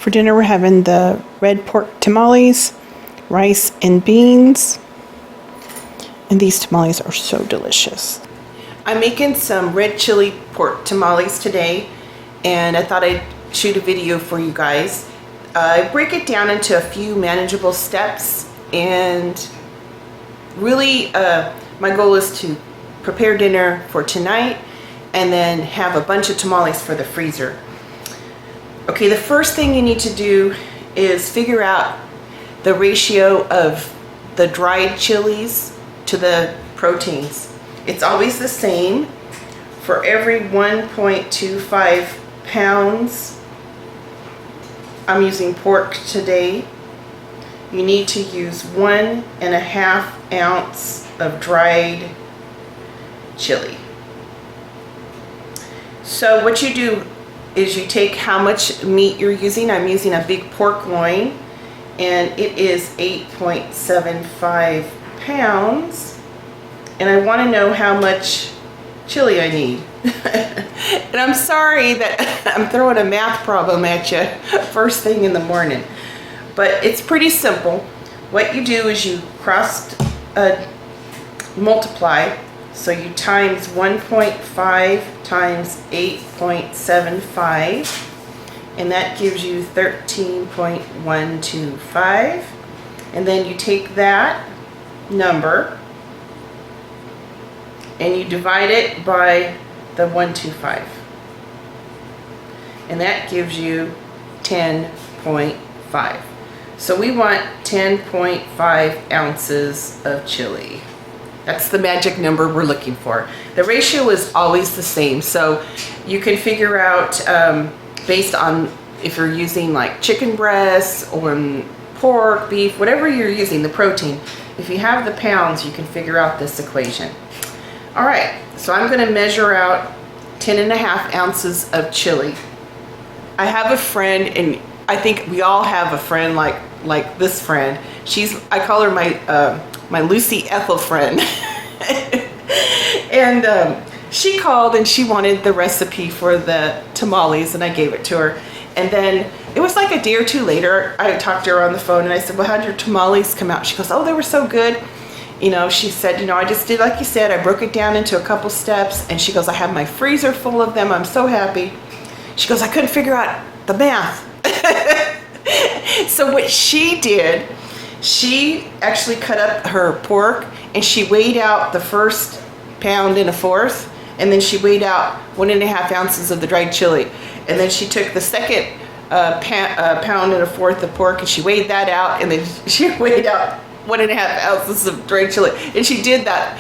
For dinner, we're having the red pork tamales, rice and beans. And these tamales are so delicious. I'm making some red chili pork tamales today, and I thought I'd shoot a video for you guys. I break it down into a few manageable steps, and really my goal is to prepare dinner for tonight and then have a bunch of tamales for the freezer. Okay, the first thing you need to do is figure out the ratio of the dried chilies to the proteins. It's always the same. For every 1.25 pounds, I'm using pork today, you need to use 1.5 ounce of dried chili. So what you do is you take how much meat you're using. I'm using a big pork loin, and it is 8.75 pounds, and I want to know how much chili I need. And I'm sorry that I'm throwing a math problem at you first thing in the morning, but it's pretty simple. What you do is you multiply, so you times 1.5 times 8.75, and that gives you 13.125. And then you take that number and you divide it by the 125, and that gives you 10.5. So we want 10.5 ounces of chili. That's the magic number we're looking for. The ratio is always the same, so you can figure out based on if you're using like chicken breasts or pork, beef, whatever you're using, the protein. If you have the pounds, you can figure out this equation. All right, so I'm going to measure out 10.5 ounces of chili. I have a friend, and I think we all have a friend like this friend. I call her my Lucy Ethel friend. And she called and she wanted the recipe for the tamales, and I gave it to her. And then it was like a day or two later, I talked to her on the phone and I said, well, how'd your tamales come out? She goes, oh, they were so good. You know, she said, you know, I just did like you said, I broke it down into a couple steps, and she goes, I have my freezer full of them. I'm so happy. She goes, I couldn't figure out the math. So what she did, she actually cut up her pork and she weighed out the first 1.25 pounds, and then she weighed out 1.5 ounces of the dried chili, and then she took the second 1.25 pounds of pork and she weighed that out, and then she weighed out 1.5 ounces of dried chili, and she did that.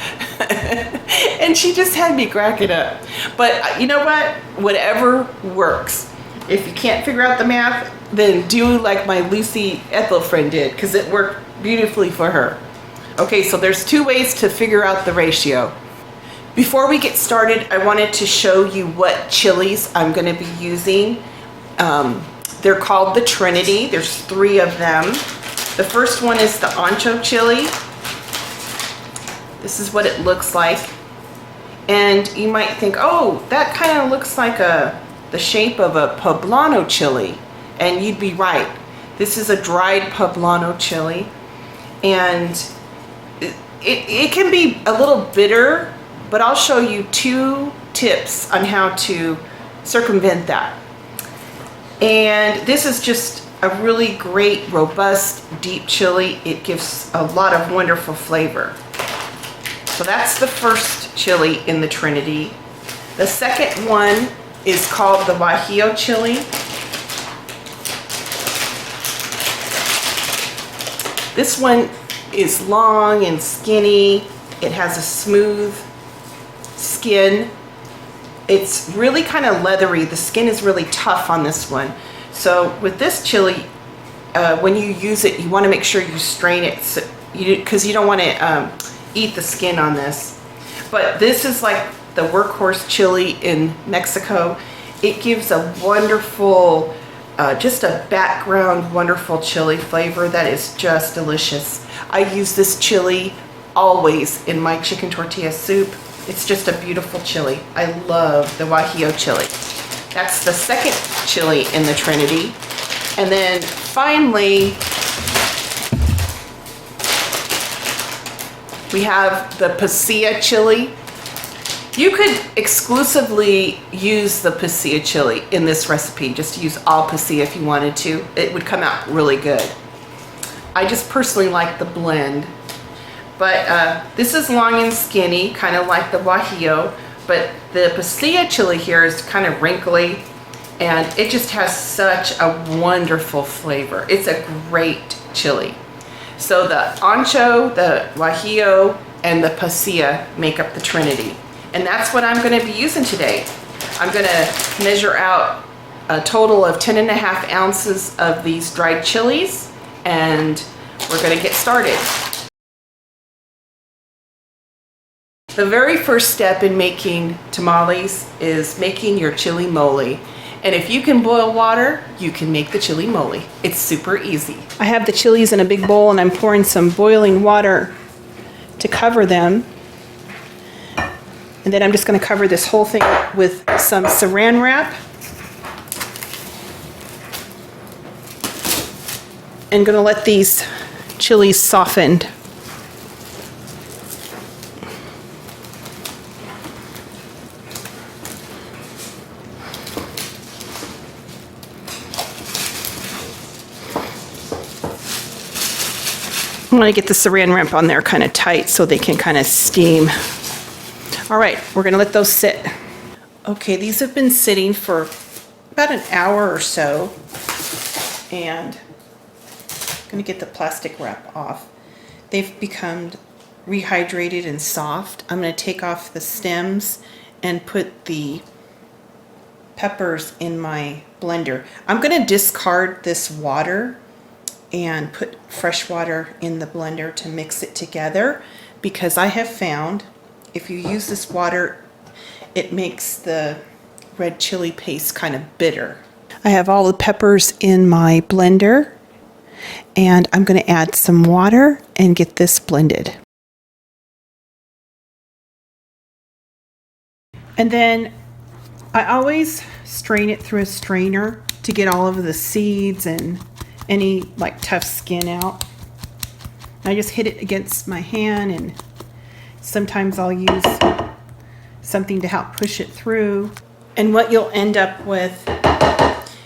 And she just had me cracking up. But you know what? Whatever works. If you can't figure out the math, then do like my Lucy Ethel friend did, because it worked beautifully for her. Okay, so there's two ways to figure out the ratio. Before we get started, I wanted to show you what chilies I'm going to be using. They're called the Trinity. There's 3 of them. The first one is the ancho chili. This is what it looks like. And you might think, oh, that kind of looks like the shape of a poblano chili. And you'd be right. This is a dried poblano chili. And it can be a little bitter, but I'll show you 2 tips on how to circumvent that. And this is just a really great, robust, deep chili. It gives a lot of wonderful flavor. So that's the first chili in the Trinity. The second one is called the Guajillo chili. This one is long and skinny. It has a smooth skin. It's really kind of leathery. The skin is really tough on this one. So with this chili, when you use it, you want to make sure you strain it, because you don't want to eat the skin on this. But this is like the workhorse chili in Mexico. It gives a wonderful, just a background wonderful chili flavor that is just delicious. I use this chili always in my chicken tortilla soup. It's just a beautiful chili. I love the Guajillo chili. That's the second chili in the Trinity. And then finally, we have the pasilla chili. You could exclusively use the pasilla chili in this recipe, just use all pasilla if you wanted to. It would come out really good. I just personally like the blend. But this is long and skinny, kind of like the guajillo, but the pasilla chili here is kind of wrinkly, and it just has such a wonderful flavor. It's a great chili. So the ancho, the guajillo, and the pasilla make up the trinity. And that's what I'm gonna be using today. I'm gonna measure out a total of 10.5 ounces of these dried chilies, and we're gonna get started. The very first step in making tamales is making your chili mole. And if you can boil water, you can make the chili mole. It's super easy. I have the chilies in a big bowl and I'm pouring some boiling water to cover them. And then I'm just going to cover this whole thing with some saran wrap. And going to let these chilies soften. I'm going to get the saran wrap on there kind of tight so they can kind of steam. All right, we're going to let those sit. Okay, these have been sitting for about an hour or so. And I'm going to get the plastic wrap off. They've become rehydrated and soft. I'm going to take off the stems and put the peppers in my blender. I'm going to discard this water and put fresh water in the blender to mix it together, because I have found if you use this water, it makes the red chili paste kind of bitter. I have all the peppers in my blender, and I'm going to add some water and get this blended. And then I always strain it through a strainer to get all of the seeds and any like tough skin out. I just hit it against my hand, and sometimes I'll use something to help push it through. And what you'll end up with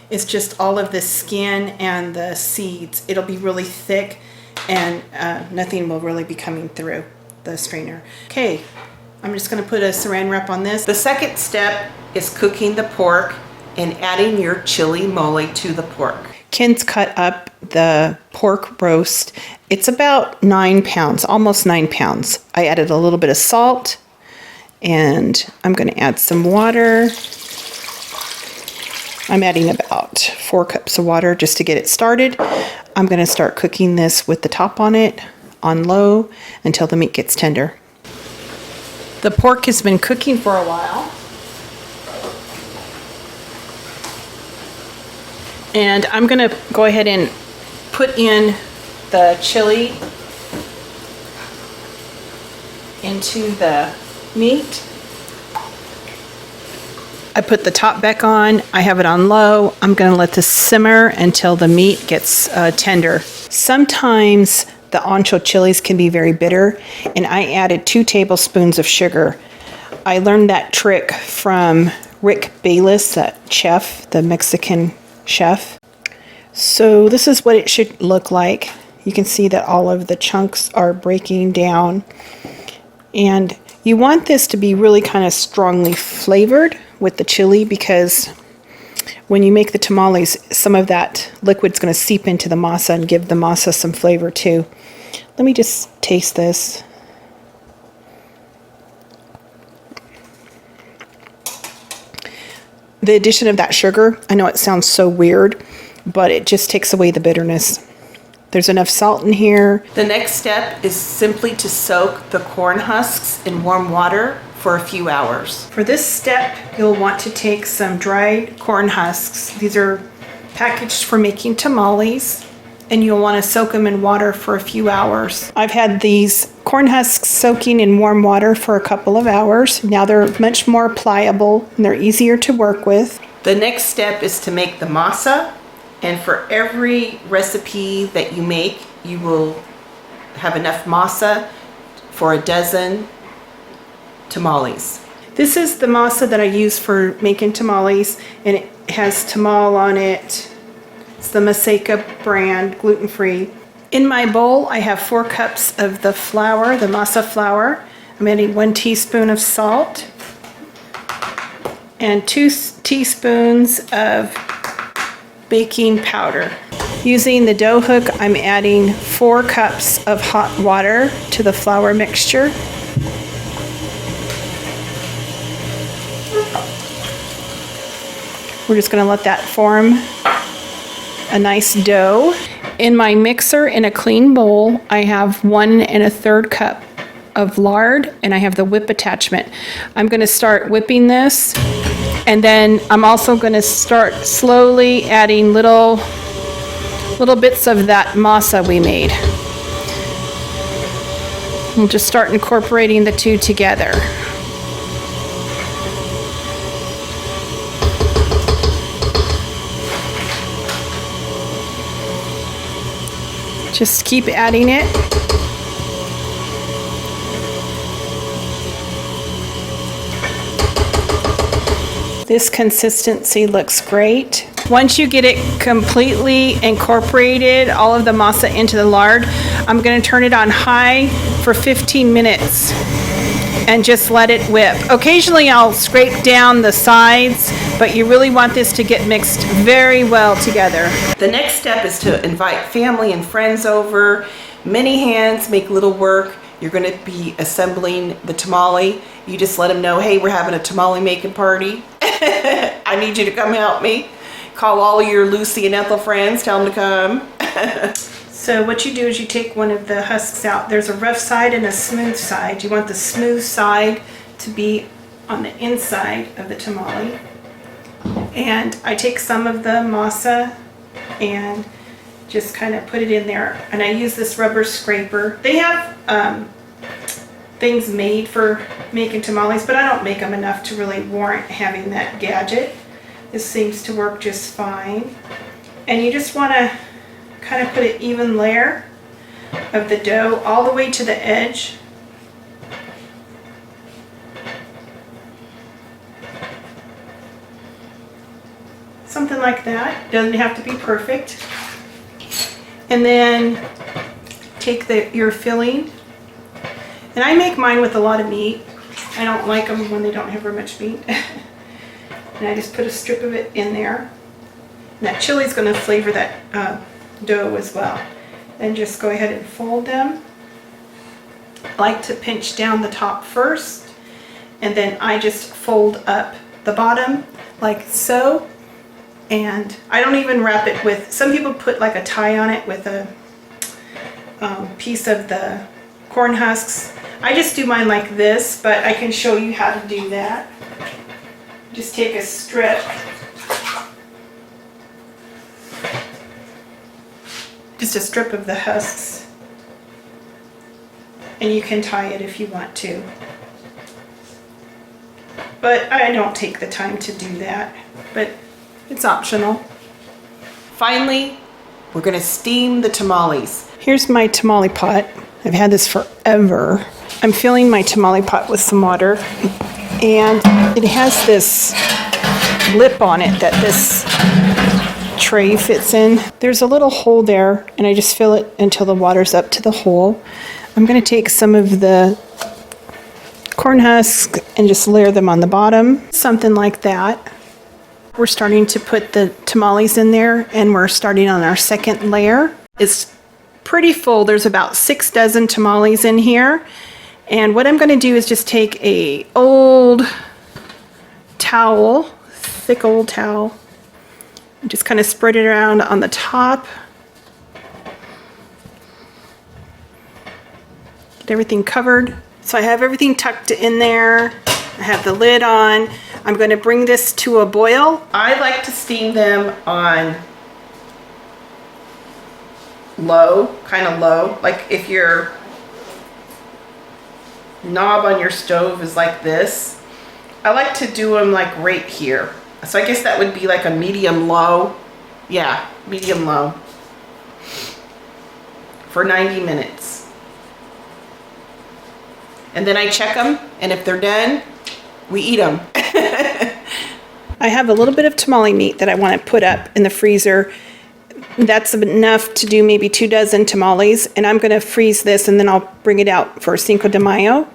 is just all of the skin and the seeds. It'll be really thick, and nothing will really be coming through the strainer. Okay, I'm just going to put a saran wrap on this. The second step is cooking the pork and adding your chili mole to the pork. Ken's cut up the pork roast. It's about 9 pounds, almost 9 pounds. I added a little bit of salt, and I'm going to add some water. I'm adding about 4 cups of water just to get it started. I'm going to start cooking this with the top on it on low until the meat gets tender. The pork has been cooking for a while. And I'm going to go ahead and put in the chili into the meat. I put the top back on. I have it on low. I'm going to let this simmer until the meat gets tender. Sometimes the ancho chilies can be very bitter, and I added 2 tablespoons of sugar. I learned that trick from Rick Bayless, that chef, the Mexican chef. So this is what it should look like. You can see that all of the chunks are breaking down, and you want this to be really kind of strongly flavored with the chili, because when you make the tamales, some of that liquid's going to seep into the masa and give the masa some flavor too. Let me just taste this. The addition of that sugar, I know it sounds so weird, but it just takes away the bitterness. There's enough salt in here. The next step is simply to soak the corn husks in warm water for a few hours. For this step, you'll want to take some dried corn husks. These are packaged for making tamales, and you'll want to soak them in water for a few hours. I've had these corn husks soaking in warm water for a couple of hours. Now they're much more pliable and they're easier to work with. The next step is to make the masa, And for every recipe that you make, you will have enough masa for a dozen tamales. This is the masa that I use for making tamales, and it has tamal on it. It's the Masa brand, gluten-free. In my bowl, I have 4 cups of the flour, the masa flour. I'm adding 1 teaspoon of salt and 2 teaspoons of baking powder. Using the dough hook, I'm adding 4 cups of hot water to the flour mixture. We're just going to let that form a nice dough. In my mixer, in a clean bowl, I have 1 1/3 cup of lard, and I have the whip attachment. I'm going to start whipping this, and then I'm also going to start slowly adding little bits of that masa we made. We'll just start incorporating the two together. Just keep adding it. This consistency looks great. Once you get it completely incorporated, all of the masa into the lard, I'm going to turn it on high for 15 minutes and just let it whip. Occasionally I'll scrape down the sides, but you really want this to get mixed very well together. The next step is to invite family and friends over. Many hands make little work. You're going to be assembling the tamale. You just let them know, hey, we're having a tamale making party. I need you to come help me. Call all your Lucy and Ethel friends, tell them to come. So what you do is you take one of the husks out. There's a rough side and a smooth side. You want the smooth side to be on the inside of the tamale. And I take some of the masa and just kind of put it in there. And I use this rubber scraper. They have things made for making tamales, but I don't make them enough to really warrant having that gadget. This seems to work just fine. And you just want to kind of put an even layer of the dough all the way to the edge. Something like that. Doesn't have to be perfect. And then take your filling. And I make mine with a lot of meat. I don't like them when they don't have very much meat. And I just put a strip of it in there. And that chili is going to flavor that dough as well. And just go ahead and fold them. I like to pinch down the top first, and then I just fold up the bottom like so. And I don't even wrap it with, some people put like a tie on it with a piece of the corn husks. I just do mine like this, but I can show you how to do that. Just take a strip, just a strip of the husks, and you can tie it if you want to. But I don't take the time to do that, but it's optional. Finally, we're going to steam the tamales. Here's my tamale pot. I've had this forever. I'm filling my tamale pot with some water, and it has this lip on it that this tray fits in. There's a little hole there, and I just fill it until the water's up to the hole. I'm going to take some of the corn husks and just layer them on the bottom, something like that. We're starting to put the tamales in there, and we're starting on our second layer. It's pretty full. There's about 6 dozen tamales in here. And what I'm going to do is just take a old towel, thick old towel, and just kind of spread it around on the top. Get everything covered. So I have everything tucked in there. I have the lid on. I'm going to bring this to a boil. I like to steam them on low, kind of low. Like if your knob on your stove is like this, I like to do them like right here. So I guess that would be like a medium low. Yeah, medium low, for 90 minutes. And then I check them, and if they're done, we eat them. I have a little bit of tamale meat that I want to put up in the freezer. That's enough to do maybe 2 dozen tamales, and I'm going to freeze this and then I'll bring it out for Cinco de Mayo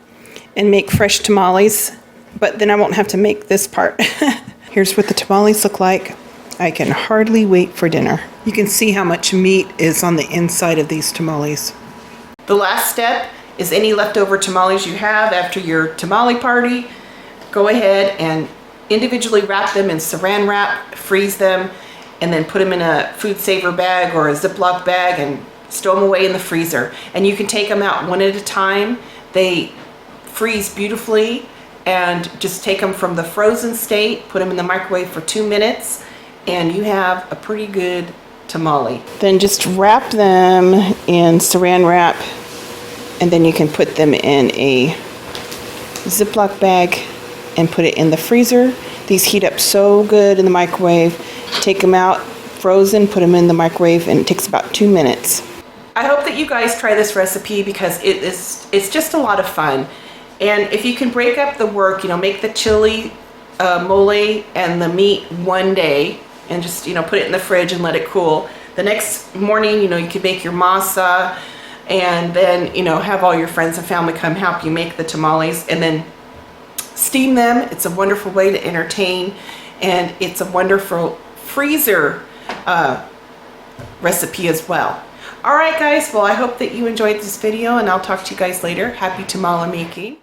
and make fresh tamales, but then I won't have to make this part. Here's what the tamales look like. I can hardly wait for dinner. You can see how much meat is on the inside of these tamales. The last step is any leftover tamales you have after your tamale party, go ahead and individually wrap them in saran wrap, freeze them, and then put them in a food saver bag or a Ziploc bag and stow them away in the freezer. And you can take them out one at a time. They freeze beautifully, and just take them from the frozen state, put them in the microwave for 2 minutes, and you have a pretty good tamale. Then just wrap them in saran wrap, and then you can put them in a Ziploc bag and put it in the freezer. These heat up so good in the microwave. Take them out frozen, put them in the microwave, and it takes about 2 minutes. I hope that you guys try this recipe because it's just a lot of fun. And if you can break up the work, make the chili mole and the meat one day and just, put it in the fridge and let it cool. The next morning, you can make your masa, and then, have all your friends and family come help you make the tamales, and then steam them. It's a wonderful way to entertain, and it's a wonderful freezer recipe as well. All right, guys. Well, I hope that you enjoyed this video, and I'll talk to you guys later. Happy tamale making.